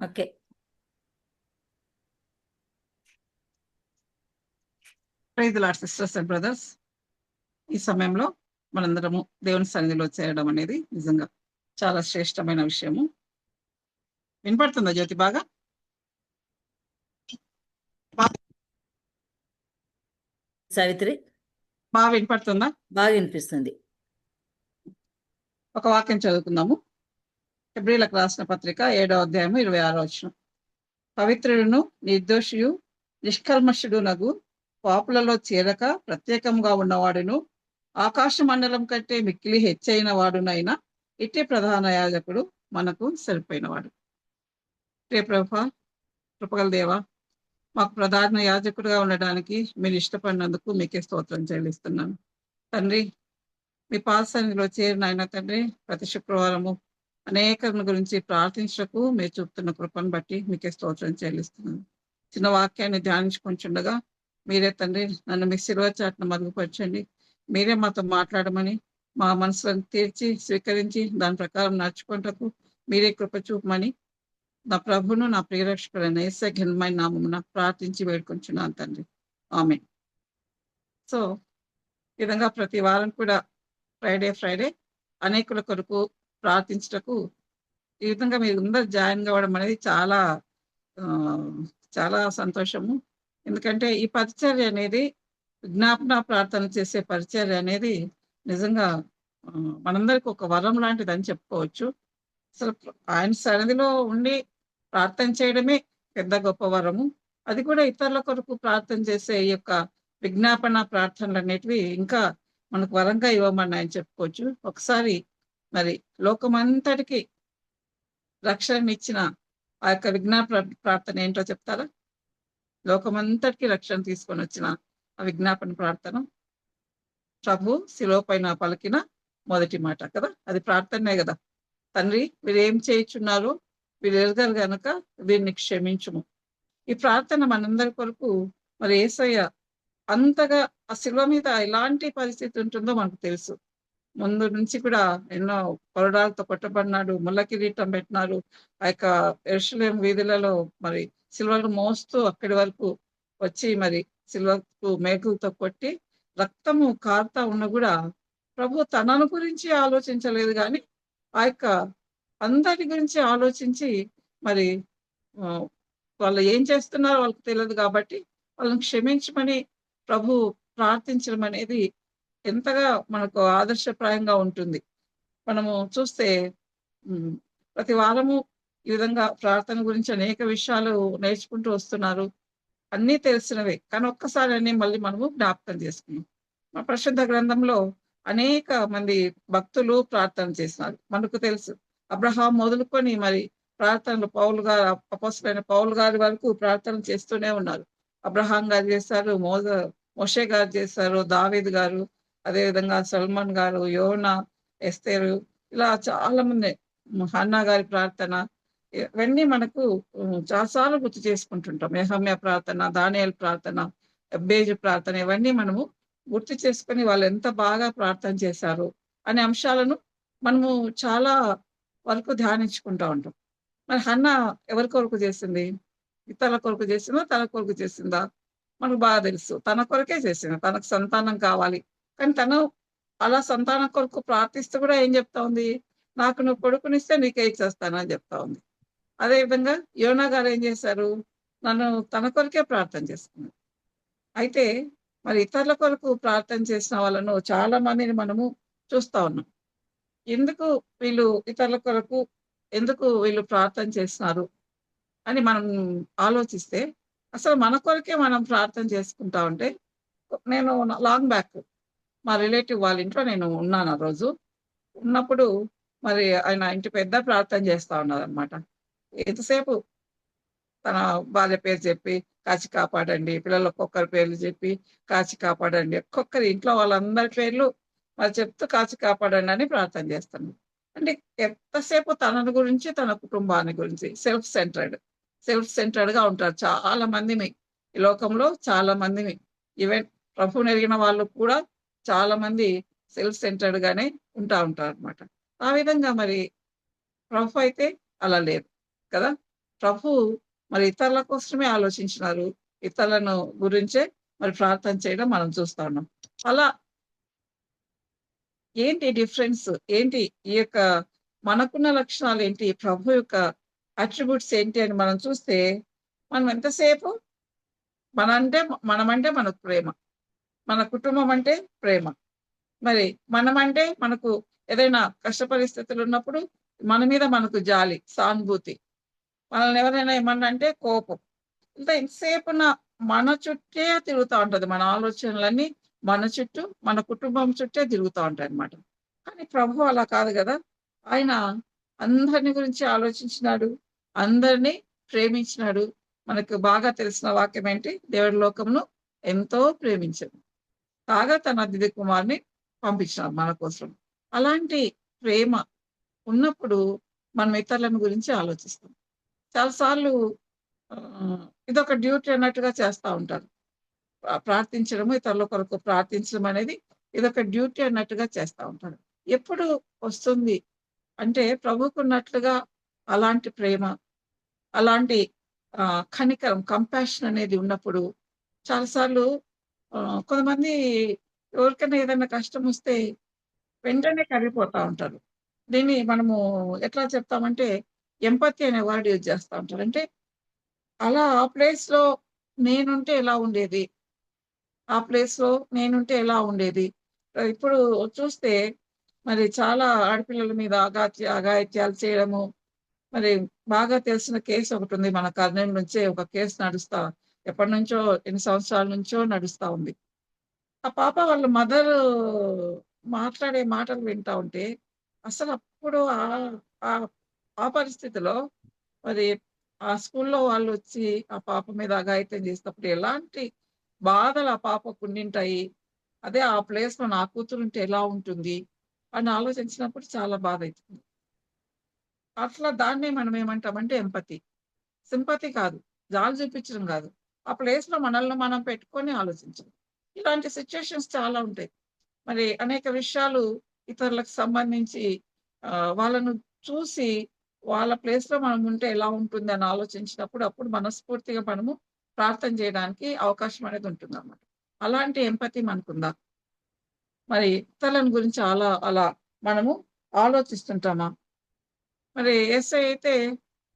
Okay. Praise the lord sisters and brothers. ఈ సమయంలో మనందరము దేవుని సన్నిధిలో చేరడం అనేది నిజంగా చాలా శ్రేష్టమైన విషయము. వినపడుతుందా జ్యోతి బాగా? సావిత్రి బాగా వినపడుతుందా? బాగా వినిపిస్తుంది. ఒక వాక్యం చదువుకుందాము. హెబ్రీలకు రాసిన పత్రిక 7వ అధ్యాయము 26వ వచనం. పవిత్రుడును నిర్దోషియు నిష్కల్మషుడునగు పాపులలో చేరక ప్రత్యేకంగా ఉన్నవాడును ఆకాశ మండలం కంటే మిక్కిలి హెచ్చైన వాడునైనా ఇట్టి ప్రధాన యాజకుడు మనకు సరిపోయినవాడు. ప్రియ ప్రభా, కృపగల దేవా, మాకు ప్రధాన యాజకుడిగా ఉండడానికి మీరు ఇష్టపడినందుకు మీకే స్తోత్రం చెల్లిస్తున్నాను తండ్రి. మీ పాదసన్నిధిలో చేరిన ఆయన తండ్రి, ప్రతి శుక్రవారము అనేకల గురించి ప్రార్థించకు మీరు చూపుతున్న కృపను బట్టి మీకే స్తోత్రం చెల్లిస్తున్నాను. చిన్న వాక్యాన్ని ధ్యానించుకుంటుండగా మీరే తండ్రి నన్ను మీ శిలువ చాటును మరుగుపరచండి. మీరే మాతో మాట్లాడమని, మా మనసులను తీర్చి స్వీకరించి దాని ప్రకారం నడుచుకుంటకు మీరే కృప చూపమని నా ప్రభును నా ప్రియరక్షకుడైన యేసయ్య ఘనమైన నామమున ప్రార్థించి వేడుకొంచున్నాను తండ్రి. ఆమేన్. సో ఈ విధంగా ప్రతి వారం కూడా ఫ్రైడే అనేకుల కొరకు ప్రార్థించటకు ఈ విధంగా మీరు అందరు జాయిన్ కావడం అనేది చాలా ఆ, చాలా సంతోషము. ఎందుకంటే ఈ పరిచర్య అనేది విజ్ఞాపన ప్రార్థన చేసే పరిచర్య అనేది నిజంగా ఆ, మనందరికి ఒక వరం లాంటిది అని చెప్పుకోవచ్చు. అసలు ఆయన సన్నిధిలో ఉండి ప్రార్థన చేయడమే పెద్ద గొప్ప వరము. అది కూడా ఇతరుల కొరకు ప్రార్థన చేసే ఈ యొక్క విజ్ఞాపన ప్రార్థనలు అనేటివి ఇంకా మనకు వరంగా ఇవ్వమని ఆయన చెప్పుకోవచ్చు. ఒకసారి మరి లోకమంతటికి రక్షణ ఇచ్చిన ఆ యొక్క విజ్ఞాపన ప్రార్థన ఏంటో చెప్తారా? లోకమంతటికి రక్షణ తీసుకొని వచ్చిన ఆ విజ్ఞాపన ప్రార్థన ప్రభు శిలువ పైన పలికిన మొదటి మాట కదా, అది ప్రార్థనే కదా. తండ్రి, వీరు ఏం చేయుచున్నారో వీరు ఎరగరు గనుక వీరిని క్షమించుము. ఈ ప్రార్థన మనందరి కొరకు మరి యేసయ్య అంతగా ఆ శిలువ మీద ఎలాంటి పరిస్థితి ఉంటుందో మనకు తెలుసు. ముందు నుంచి కూడా ఎన్నో కొరడాలతో కొట్టబడినాడు, ముళ్ళ కిరీటం పెట్టినారు. ఆ యొక్క యెరూషలేము వీధులలో మరి సిల్వలు మోస్తూ అక్కడి వరకు వచ్చి మరి సిల్వకు మేకులతో కొట్టి రక్తము కారుతా ఉన్న కూడా ప్రభు తనను గురించి ఆలోచించలేదు కానీ ఆ యొక్క అందరి గురించి ఆలోచించి మరి ఆ, వాళ్ళు ఏం చేస్తున్నారో వాళ్ళకి తెలియదు కాబట్టి వాళ్ళని క్షమించమని ప్రభు ప్రార్థించడం అనేది ఎంతగా మనకు ఆదర్శప్రాయంగా ఉంటుంది. మనము చూస్తే ప్రతి వారము ఈ విధంగా ప్రార్థన గురించి అనేక విషయాలు నేర్చుకుంటూ వస్తున్నారు. అన్నీ తెలిసినవే కానీ ఒక్కసారి అన్ని మళ్ళీ మనము జ్ఞాపకం చేసుకున్నాం. మా పరిశుద్ధ గ్రంథంలో అనేక మంది భక్తులు ప్రార్థన చేసినారు. మనకు తెలుసు అబ్రహాం మొదలుకొని మరి ప్రార్థనలు పౌలు గారు, అపోస్తలుడైన పౌలు గారి వరకు ప్రార్థన చేస్తూనే ఉన్నారు. అబ్రహాం గారు చేశారు, మోషే గారు చేశారు, దావీద్ గారు, అదేవిధంగా సల్మాన్ గారు, యోనా, ఎస్తేరు, ఇలా చాలా మంది, హన్నా గారి ప్రార్థన, ఇవన్నీ మనకు చాలాసార్లు గుర్తు చేసుకుంటుంటాం. యెహమ్యా ప్రార్థన, దానియేలు ప్రార్థన, ఎబ్బేజు ప్రార్థన, ఇవన్నీ మనము గుర్తు చేసుకొని వాళ్ళు ఎంత బాగా ప్రార్థన చేశారు అనే అంశాలను మనము చాలా వరకు ధ్యానించుకుంటా ఉంటాం. మరి హన్నా ఎవరి కొరకు చేసింది? ఇతరుల కొరకు చేసిందా, తన కొరకు చేసిందా? మనకు బాగా తెలుసు. తన కొరకే చేసింది. తనకు సంతానం కావాలి. కానీ తను అలా సంతానం కొరకు ప్రార్థిస్తూ కూడా ఏం చెప్తా ఉంది? నాకు నువ్వు కొడుకునిస్తే నీకే ఇచ్చేస్తానని చెప్తా ఉంది. అదేవిధంగా యోనా గారు ఏం చేశారు? నన్ను తన కొరకే ప్రార్థన చేసుకున్నారు. అయితే మరి ఇతరుల కొరకు ప్రార్థన చేసిన వాళ్ళను చాలా మందిని మనము చూస్తా ఉన్నాం. ఎందుకు వీళ్ళు ఇతరుల కొరకు ఎందుకు వీళ్ళు ప్రార్థన చేస్తున్నారు అని మనం ఆలోచిస్తే అసలు మన కొరకే మనం ప్రార్థన చేసుకుంటా ఉంటే, నేను లాంగ్ బ్యాక్ మా రిలేటివ్ వాళ్ళ ఇంట్లో నేను ఉన్నాను. ఆ రోజు ఉన్నప్పుడు మరి ఆయన ఇంటి పెద్ద ప్రార్థన చేస్తా ఉన్నారనమాట. ఎంతసేపు తన భార్య పేరు చెప్పి కాచి కాపాడండి, పిల్లలు ఒక్కొక్కరి పేర్లు చెప్పి కాచి కాపాడండి, ఒక్కొక్కరి ఇంట్లో వాళ్ళందరి పేర్లు మరి చెప్తూ కాచి కాపాడండి అని ప్రార్థన చేస్తాను. అంటే ఎంతసేపు తనని గురించి, తన కుటుంబాన్ని గురించి సెల్ఫ్ సెంటర్డ్ గా ఉంటారు చాలా మందిని ఈ లోకంలో. చాలా మందిని ఈవెన్ ప్రభువుని ఎరిగిన వాళ్ళు కూడా చాలా మంది సెల్ఫ్ సెంటర్డ్ గానే ఉంటారు అనమాట. ఆ విధంగా మరి ప్రభు అయితే అలా లేదు కదా. ప్రభు మరి ఇతరుల కోసమే ఆలోచించినారు. ఇతరులను గురించే మరి ప్రార్థన చేయడం మనం చూస్తా ఉన్నాం. అలా ఏంటి డిఫరెన్స్? ఏంటి ఈ యొక్క మనకున్న లక్షణాలు ఏంటి? ప్రభు యొక్క అట్రిబ్యూట్స్ ఏంటి అని మనం చూస్తే, మనం ఎంతసేపు మనమంటే మనకు ప్రేమ. మన కుటుంబం అంటే ప్రేమ. మరి మనమంటే మనకు ఏదైనా కష్ట పరిస్థితులు ఉన్నప్పుడు మన మీద మనకు జాలి, సానుభూతి. మనల్ని ఎవరైనా ఏమన్నా అంటే కోపం. ఇంకా ఎంతసేపు మన చుట్టే తిరుగుతా ఉంటది. మన ఆలోచనలన్నీ మన చుట్టూ, మన కుటుంబం చుట్టే తిరుగుతా ఉంటాయన్నమాట. కానీ ప్రభువు అలా కాదు గదా! ఆయన అందరిని గురించి ఆలోచించినాడు. అందరిని ప్రేమించినాడు. మనకు బాగా తెలిసిన వాక్యం ఏంటి? దేవుడు లోకమును ఎంతో ప్రేమించెను. కాగా తన అతిథి కుమారుని పంపించినాడు మన కోసం. అలాంటి ప్రేమ ఉన్నప్పుడు మనం ఇతరులను గురించి ఆలోచిస్తాం. చాలా సార్లు ఇదొక డ్యూటీ అన్నట్టుగా చేస్తా ఉంటారు. ప్రార్థించడము, ఇతరుల కొరకు ప్రార్థించడం అనేది ఇదొక డ్యూటీ అన్నట్టుగా చేస్తా ఉంటారు. ఎప్పుడు వస్తుంది అంటే ప్రభువుకున్నట్లుగా అలాంటి ప్రేమ, అలాంటి కనికరం, కంపాషన్ అనేది ఉన్నప్పుడు చాలా సార్లు కొంతమంది ఎవరికైనా ఏదైనా కష్టం వస్తే వెంటనే కరిగిపోతా ఉంటారు. దీన్ని మనము ఎట్లా చెప్తామంటే ఎంపతి అనే వర్డ్ యూజ్ చేస్తా ఉంటారు. అంటే అలా ఆ ప్లేస్‌లో నేనుంటే ఎలా ఉండేది? ఆ ప్లేస్‌లో నేనుంటే ఎలా ఉండేది? ఇప్పుడు చూస్తే మరి చాలా ఆడపిల్లల మీద అఘాయిత్యాలు చేయడము, మరి బాగా తెలిసిన కేస్ ఒకటుంది. మన కర్నూలు నుంచే ఒక కేస్ ఎప్పటినుంచో ఎన్ని సంవత్సరాల నుంచో నడుస్తా ఉంది. ఆ పాప వాళ్ళ మదరు మాట్లాడే మాటలు వింటా ఉంటే అసలప్పుడు ఆహ్, ఆ పరిస్థితిలో మరి ఆ స్కూల్లో వాళ్ళొచ్చి ఆ పాప మీద అఘాయిత్యం చేసినప్పుడు ఎలాంటి బాధలు ఆ పాపకు ఉండింటాయి. అదే ఆ ప్లేస్‌లో నా కూతురుంటే ఎలా ఉంటుంది అని ఆలోచించినప్పుడు చాలా బాధైతుంది. అట్లా దాన్నే మనం ఏమంటామంటే ఎంపతి. సింపతి కాదు. జాలి చూపించడం కాదు. ఆ ప్లేస్‌లో మనల్ని మనం పెట్టుకొని ఆలోచించడం. ఇలాంటి సిట్యుయేషన్స్ చాలా ఉంటాయి. మరి అనేక విషయాలు ఇతరులకు సంబంధించి వాళ్ళను చూసి వాళ్ళ ప్లేస్‌లో మనం ఉంటే ఎలా ఉంటుందని ఆలోచించినప్పుడు అప్పుడు మనస్ఫూర్తిగా మనము ప్రార్థన చేయడానికి అవకాశం అనేది ఉంటుందన్నమాట. అలాంటి ఎంపతి మనకుందా? మరి ఇతరులను గురించి అలా మనము ఆలోచిస్తుంటామా? మరి యేసయ్య అయితే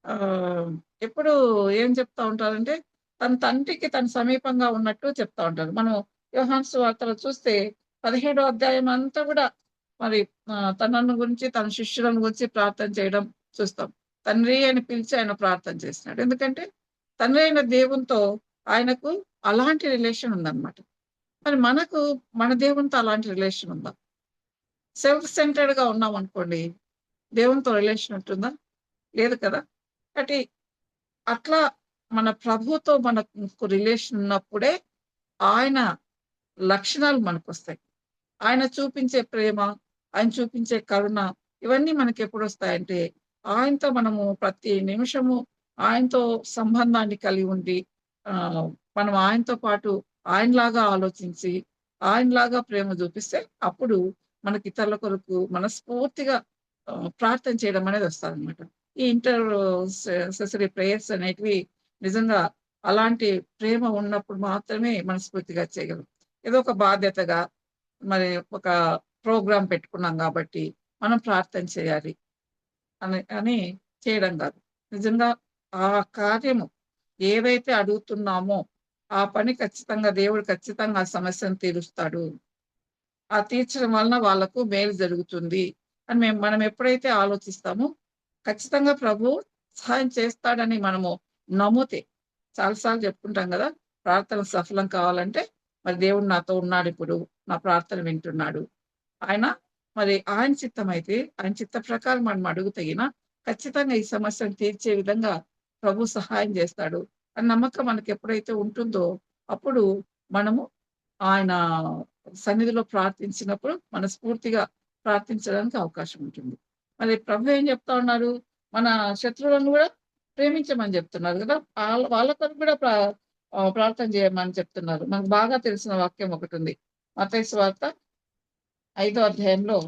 ఆహ్, ఎప్పుడూ ఏం చెప్తా ఉంటారంటే, తన తండ్రికి తను సమీపంగా ఉన్నట్టు చెప్తా ఉంటారు. మనం యోహాను సువార్తలో చూస్తే 17 అధ్యాయం అంతా గూడా మరి తనను గురించి, తన శిష్యులను గురించి ప్రార్థన చేయడం చూస్తాం. తండ్రి అని పిలిచి ఆయన ప్రార్థన చేసినాడు. ఎందుకంటే, తండ్రి అయిన దేవునితో ఆయనకు అలాంటి రిలేషన్ ఉందన్నమాట. మరి మనకు మన దేవునితో అలాంటి రిలేషన్ ఉందా? సెల్ఫ్ సెంటర్డ్‌గా ఉన్నామనుకోండి, దేవునితో రిలేషన్ ఉంటుందా? లేదు కదా! కాబట్టి అట్లా మన ప్రభువుతో మనకు రిలేషన్ ఉన్నప్పుడే ఆయన లక్షణాలు మనకొస్తాయి. ఆయన చూపించే ప్రేమ, ఆయన చూపించే కరుణ ఇవన్నీ మనకెప్పుడొస్తాయంటే, ఆయనతో మనము ప్రతి నిమిషము ఆయనతో సంబంధాన్ని కలిగి ఉండి, ఆహ్, మనం ఆయనతో పాటు ఆయనలాగా ఆలోచించి, ఆయనలాగా ప్రేమ చూపిస్తే అప్పుడు మనకి ఇతరుల కొరకు మనస్ఫూర్తిగా ప్రార్థన చేయడం అనేది వస్తదనమాట. ఈ సెసరీ ప్రేయర్స్ అనేటివి నిజంగా అలాంటి ప్రేమ ఉన్నప్పుడు మాత్రమే మనస్ఫూర్తిగా చేయగలం. ఏదో ఒక బాధ్యతగా మరి ఒక ప్రోగ్రామ్ పెట్టుకున్నాం గాబట్టి, మనం ప్రార్థన చేయాలి అని చేయడం గాదు. నిజంగా ఆ కార్యము ఏదైతే అడుగుతున్నామో, ఆ పని దేవుడు ఖచ్చితంగా ఆ సమస్యను తీరుస్తాడు. ఆ తీర్చడం వలన వాళ్ళకు మేలు జరుగుతుంది అని మనం ఎప్పుడైతే ఆలోచిస్తామో, ఖచ్చితంగా ప్రభువు సహాయం చేస్తాడని మనము నమ్మితే చాలా సార్లు చెప్పుకుంటాం గదా! ప్రార్థన సఫలం కావాలంటే, మరి దేవుడు నాతో ఉన్నాడిప్పుడు. నా ప్రార్థన వింటున్నాడు. ఆయన ఆయన చిత్తమైతే, ఆయన చిత్త ప్రకారం మనం అడుగుతే ఖచ్చితంగా ఈ సమస్యను తీర్చే విధంగా ప్రభు సహాయం జేస్తాడు అని నమ్మకం మనకెప్పుడైతే ఉంటుందో, అప్పుడు మనము ఆయన సన్నిధిలో ప్రార్థించినప్పుడు మనస్ఫూర్తిగా ప్రార్థించడానికి అవకాశం ఉంటుంది. మరి ప్రభు ఏం చెప్తా ఉన్నారు? మన శత్రువులను గూడా ప్రేమించమని జెప్తున్నారు గదా! వాళ్ళ కొరకు కూడా ప్రార్థన చేయమని చెప్తున్నారు. మనకు బాగా తెలిసిన వాక్యం ఒకటుంది. మత్తయి సువార్త 5 అధ్యాయంలో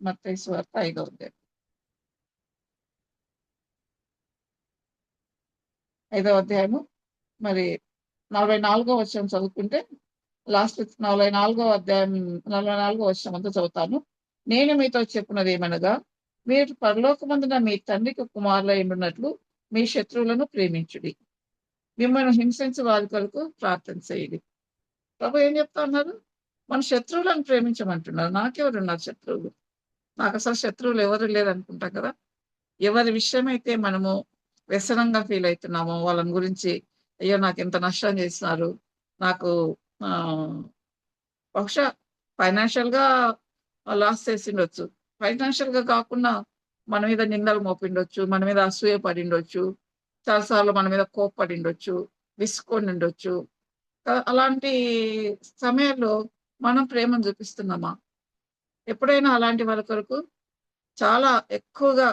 మత్తయి సువార్త 5 అధ్యాయం. 5వ అధ్యాయము మరి 44వ వచనం చదువుకుంటే లాస్ట్ 44వ అధ్యాయం 44వ వచనం అంతా చదువుతాను. నేను మీతో చెప్పినది ఏమనగా, మీరు పరలోకమందున మీ తండ్రికి కుమారులై ఉండునట్లు మీ శత్రువులను ప్రేమించుడి, మిమ్మల్ని హింసించు వారి కొరకు ప్రార్థన చేయుడి. ప్రభు ఏం చెప్తా ఉన్నారు? మన శత్రువులను ప్రేమించమంటున్నారు. నాకెవరున్నారు శత్రువులు? నాకు అసలు శత్రువులు ఎవరు లేరనుకుంటాం కదా. ఎవరి విషయమైతే మనము వ్యసనంగా ఫీల్ అవుతున్నామో వాళ్ళని గురించి, అయ్యో నాకు ఎంత నష్టం చేసినారు, నాకు బహుశా ఫైనాన్షియల్‌గా లాస్ చేసిండొచ్చు. ఫైనాన్షియల్‌గా కాకుండా మన మీద నిందలు మోపిండొచ్చు, మన మీద అసూయ పడిండొచ్చు, చాలా సార్లు మన మీద కోప్పడిండొచ్చు, విసుక్కొనుండొచ్చు. అలాంటి సమయాల్లో మనం ప్రేమను చూపిస్తున్నామా? ఎప్పుడైనా అలాంటి వాళ్ళ కొరకు చాలా ఎక్కువగా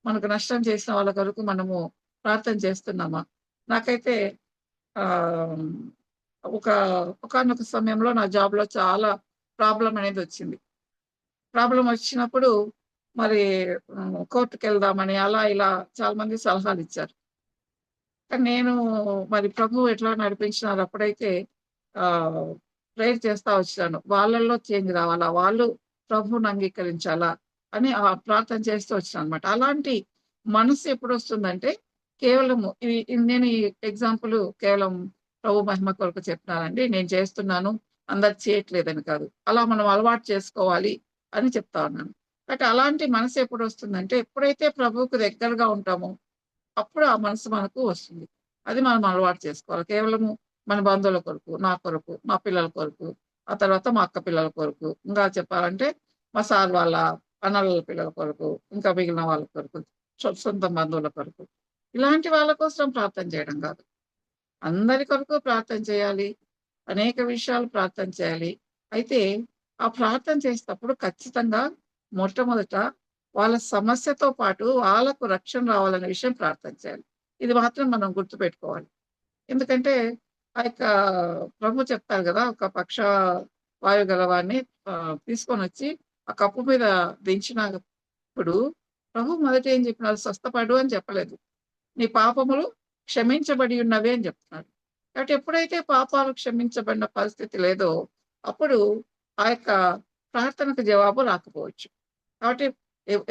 మనకు నష్టం చేసిన వాళ్ళ కొరకు మనము ప్రార్థన చేస్తున్నామా? నాకైతే ఆహ్, ఒక ఒకానొక సమయంలో నా జాబ్‌లో చాలా ప్రాబ్లమ్ అనేది వచ్చింది. ప్రాబ్లమ్ వచ్చినప్పుడు మరి కోర్ట్‌కెళ్దామని అలా ఇలా చాలా మంది సలహాలిచ్చారు. కానీ నేను మరి ప్రభువు ఎట్లా నడిపించినారు అప్పుడైతే ఆహ్, ప్రేయర్ చేస్తా వచ్చాను. వాళ్ళలో చేంజ్ రావాలా, వాళ్ళు ప్రభువుని అంగీకరించాలా అని ప్రార్థన చేస్తూ వచ్చాననమాట. అలాంటి మనసు ఎప్పుడొస్తుందంటే కేవలము నేను ఈ ఎగ్జాంపుల్ కేవలం ప్రభు మహిమ కొరకు చెప్తున్నానండి. నేను చేస్తున్నాను, అందరు చేయట్లేదని కాదు. అలా మనం అలవాటు చేసుకోవాలి అని చెప్తా ఉన్నాను. బట్ అలాంటి మనసు ఎప్పుడొస్తుందంటే ఎప్పుడైతే ప్రభువుకు దగ్గరగా ఉంటామో అప్పుడు ఆ మనసు మనకు వస్తుంది. అది మనం అలవాటు చేసుకోవాలి. కేవలము మన బంధువుల కొరకు, నా కొరకు, మా పిల్లల కొరకు, ఆ తర్వాత మా అక్క పిల్లల కొరకు, ఇంకా చెప్పాలంటే మా సార్ వాళ్ళ అన్నల పిల్లల కొరకు, ఇంకా మిగిలిన వాళ్ళ కొరకు, సొంత బంధువుల కొరకు. ఇలాంటి వాళ్ళ కోసం ప్రార్థన చేయడం కాదు. అందరి కొరకు ప్రార్థన చేయాలి. అనేక విషయాలు ప్రార్థన చేయాలి. అయితే ఆ ప్రార్థన చేసేటప్పుడు ఖచ్చితంగా మొట్టమొదట వాళ్ళ సమస్యతో పాటు వాళ్ళకు రక్షణ రావాలనే విషయం ప్రార్థన చేయాలి. ఇది మాత్రం మనం గుర్తుపెట్టుకోవాలి. ఎందుకంటే ఆ యొక్క ప్రభు చెప్తారు గదా! ఒక వాయువు గలవాడిని తీసుకొనొచ్చి ఆ కప్పు మీద దించినప్పుడు ప్రభు మొదట ఏం చెప్పినారు? స్వస్థపడు అని చెప్పలేదు. నీ పాపములు క్షమించబడి ఉన్నవి అని చెప్తున్నాడు. కాబట్టి ఎప్పుడైతే పాపాలు క్షమించబడిన పరిస్థితి లేదో, అప్పుడు ఆ యొక్క ప్రార్థనకు జవాబు రాకపోవచ్చు. కాబట్టి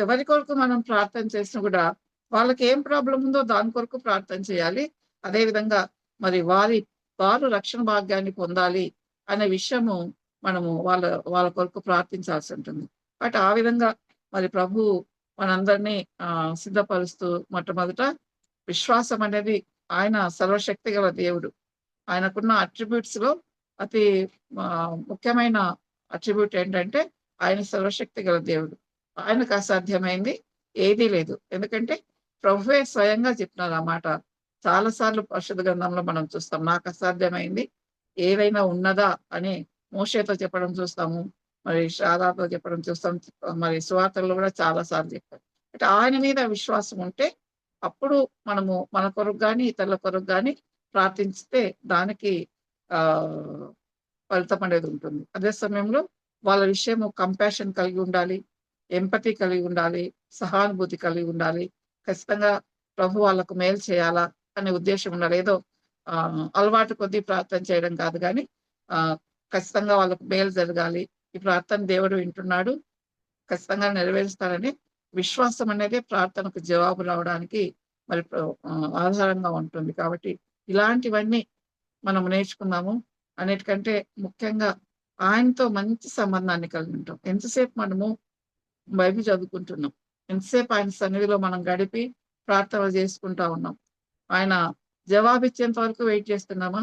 ఎవరి కొరకు మనం ప్రార్థన చేసినా కూడా వాళ్ళకి ఏం ప్రాబ్లమ్ ఉందో దాని కొరకు ప్రార్థన చేయాలి. అదేవిధంగా మరి వారు రక్షణ భాగ్యాన్ని పొందాలి అనే విషయము మనము వాళ్ళ కొరకు ప్రార్థించాల్సి ఉంటుంది. కాబట్టి ఆ విధంగా మరి ప్రభువు మనందరినీ సిద్ధపరుస్తూ మొట్టమొదట విశ్వాసం అనేది, ఆయన సర్వశక్తి గల దేవుడు. ఆయనకున్న అట్రిబ్యూట్స్‌లో అతి ముఖ్యమైన అట్రిబ్యూట్ ఏంటంటే ఆయన సర్వశక్తి గల దేవుడు. ఆయనకు అసాధ్యమైంది ఏదీ లేదు. ఎందుకంటే ప్రభువే స్వయంగా చెప్పినారు ఆ మాట. చాలా సార్లు పరిశుద్ధ గ్రంథంలో మనం చూస్తాం. నాకు అసాధ్యమైంది ఏదైనా ఉన్నదా అని మోషేతో చెప్పడం చూస్తాము. మరి షారాతో చెప్పడం చూస్తాం. మరి సువార్తల్లో కూడా చాలా సార్లు చెప్పారు. అంటే ఆయన మీద విశ్వాసం ఉంటే అప్పుడు మనము మన కొరకు గాని, ఇతరుల కొరకు గాని ప్రార్థించితే దానికి ఆహ్, ఫలితం అనేది ఉంటుంది. అదే సమయంలో వాళ్ళ విషయము కంపాషన్ కలిగి ఉండాలి. ఎంపతి కలిగి ఉండాలి. సహానుభూతి కలిగి ఉండాలి. ఖచ్చితంగా ప్రభు వాళ్ళకు మేలు చేయాలా అనే ఉద్దేశ్యం ఉండాలి. ఏదో అలవాటు కొద్దీ ప్రార్థన చేయడం కాదు గానీ, ఆహ్, ఖచ్చితంగా వాళ్ళకు మేలు జరగాలి. ఈ ప్రార్థన దేవుడు వింటున్నాడు, ఖచ్చితంగా నెరవేరుస్తారని విశ్వాసం అనేది ప్రార్థనకు జవాబు రావడానికి మరి ఆధారంగా ఉంటుంది. కాబట్టి ఇలాంటివన్నీ మనం నేర్చుకుందాము. అన్నిటికంటే ముఖ్యంగా ఆయనతో మంచి సంబంధాన్ని కలిగి ఉంటాం. ఎంతసేపు మనము బైబిల్ చదువుకుంటున్నాం. ఎంతసేపు ఆయన సన్నిధిలో మనం గడిపి ప్రార్థనలు చేసుకుంటా ఉన్నాం. ఆయన జవాబిచ్చేంత వరకు వెయిట్ చేస్తున్నామా?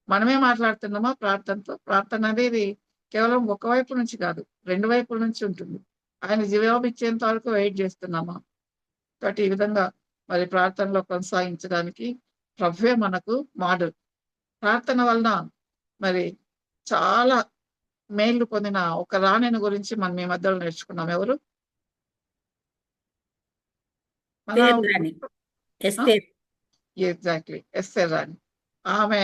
మనమే మాట్లాడుతున్నామా ప్రార్థనతో? ప్రార్థన అనేది కేవలం ఒక వైపు నుంచి కాదు, 2 వైపుల నుంచి ఉంటుంది. ఆయన జవాబిచ్చేంత వరకు వెయిట్ చేస్తున్నామా? కాబట్టి ఈ విధంగా మరి ప్రార్థనలో కొనసాగించడానికి ప్రభువే మనకు మోడల్. ప్రార్థన వలన మరి చాలా మేలు పొందిన ఒక రాణిని గురించి మనం ఈ మధ్యలో నేర్చుకున్నాం. ఎవరు? మన ఎస్తేర్ రాణి. ఆ! ఎస్తేర్. ఎగ్జాక్ట్‌లీ. ఎస్తేర్ రాణి. ఆమె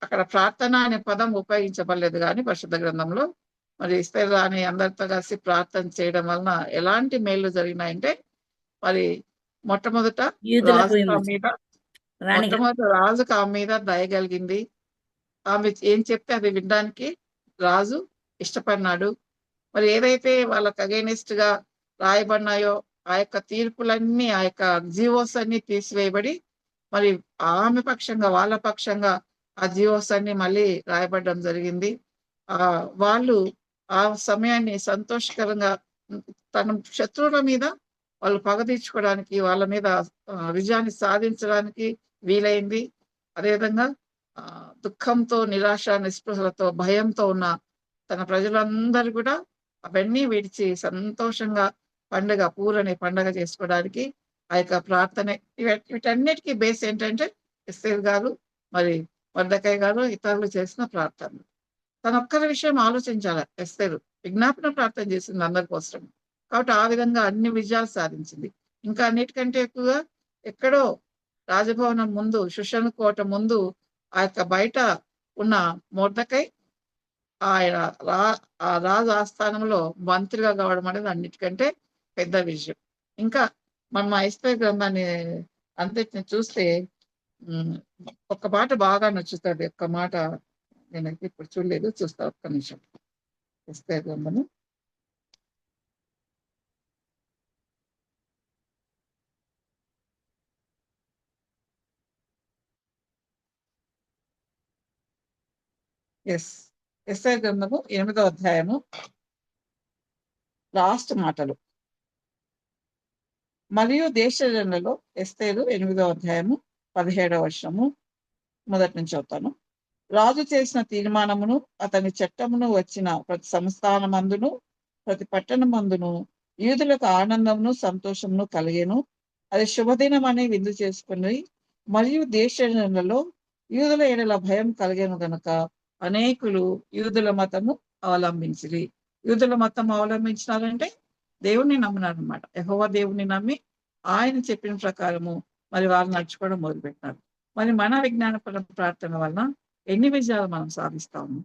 అక్కడ ప్రార్థన అనే పదం ఉపయోగించబడలేదు గానీ పరిశుద్ధ గ్రంథంలో. మరి ఎస్తేర్ రాణి అందరితో కలిసి ప్రార్థన చేయడం వలన ఎలాంటి మేలు జరిగినాయంటే, మరి మొట్టమొదట యూదులకు రాజుల విమోచన. మీద రాణిగా మొట్టమొదటి రాజుకు ఆమె మీద దయ కలిగింది. ఆమె ఏం చెప్తే అది వినడానికి రాజు ఇష్టపడినాడు. మరి ఏదైతే వాళ్ళకి అగైనెస్ట్ గా రాయబడినాయో ఆ యొక్క తీర్పులన్నీ, ఆ యొక్క జీవోస్ అన్ని తీసివేయబడి, మరి ఆమె పక్షంగా, వాళ్ళ పక్షంగా ఆ జీవోస్ అన్ని మళ్ళీ రాయబడడం జరిగింది. వాళ్ళు ఆ సమయాన్ని సంతోషకరంగా తన శత్రువుల మీద వాళ్ళు పగ తీర్చుకోవడానికి, వాళ్ళ మీద విజయాన్ని సాధించడానికి వీలైంది. అదేవిధంగా దుఃఖంతో, నిరాశ, నిస్పృహలతో, భయంతో ఉన్న తన ప్రజలందరూ కూడా అవన్నీ విడిచి సంతోషంగా పూరని పండగ చేసుకోవడానికి ఆ యొక్క ప్రార్థన, వీటన్నిటికీ బేస్ ఏంటంటే ఎస్తేర్ గారు, మరి మొర్దెకై గారు, ఇతరులు చేసిన ప్రార్థన. తన ఒక్కరి విషయం ఆలోచించాలి. ఎస్తేరు విజ్ఞాపన ప్రార్థన చేసింది అందరి కోసం. కాబట్టి ఆ విధంగా అన్ని విజయాలు సాధించింది. ఇంకా అన్నిటికంటే ఎక్కువగా ఎక్కడో రాజభవనం ముందు, షుషను కోట ముందు ఆ యొక్క బయట ఉన్న మొర్దెకై ఆయన ఆ రాజు ఆస్థానంలో మంత్రిగా కావడం అనేది అన్నిటికంటే పెద్ద విషయం. ఇంకా మనం ఎస్తేరు గ్రంథాన్ని అంతటిని చూస్తే ఒక్క మాట బాగా నచ్చుతుంది. ఒక్క మాట నేనైతే ఇప్పుడు చూడలేదు, చూస్తా ఒక్క నిమిషం. ఎస్తేరు గ్రంథము ఎస్తేరు గ్రంథము 8వ అధ్యాయము లాస్ట్ మాటలు. మరియు దేశజనులలో ఎస్తేరు 8వ అధ్యాయము 17వ వచనము మొదటి నుంచి చదువుతాను. రాజు చేసిన తీర్మానమును, అతని చట్టమును వచ్చిన ప్రతి సంస్థానమందును, ప్రతి పట్టణమందును యూదులకు ఆనందమును, సంతోషమును కలిగేను. అది శుభదినం అని విందు చేసుకుని, మరియు దేశజనులలో యూదుల ఎడల భయం కలిగేను గనుక అనేకులు యూదుల మతము అవలంబించిరి. యూదుల మతం అవలంబించినారంటే దేవుణ్ణి నమ్మినారు అనమాట. యెహోవా దేవుణ్ణి నమ్మి ఆయన చెప్పిన ప్రకారము మరి వాళ్ళు నడుచుకోవడం మొదలుపెట్టినారు. మరి మన విజ్ఞానపర ప్రార్థన వలన ఎన్ని విజయాలు మనం సాధిస్తాము.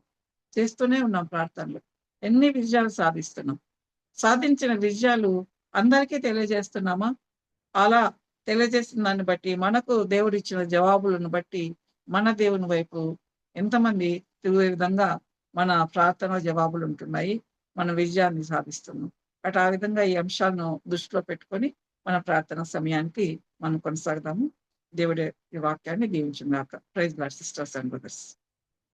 చేస్తూనే ఉన్నాం ప్రార్థనలు, ఎన్ని విజయాలు సాధిస్తున్నాం. సాధించిన విజయాలు అందరికీ తెలియజేస్తున్నామా? అలా తెలియజేసిన దాన్ని బట్టి, మనకు దేవుడు ఇచ్చిన జవాబులను బట్టి మన దేవుని వైపు ఎంతమంది తిరిగే విధంగా మన ప్రార్థన జవాబులు ఉంటున్నాయి, మన విజయాన్ని సాధిస్తున్నాం. బట్ ఆ విధంగా ఈ అంశాలను దృష్టిలో పెట్టుకొని మన ప్రార్థన సమయానికి మనం కొనసాగుదాము. దేవుడి ఈ వాక్యాన్ని దీవించుగాక. Praise Lord sisters and brothers.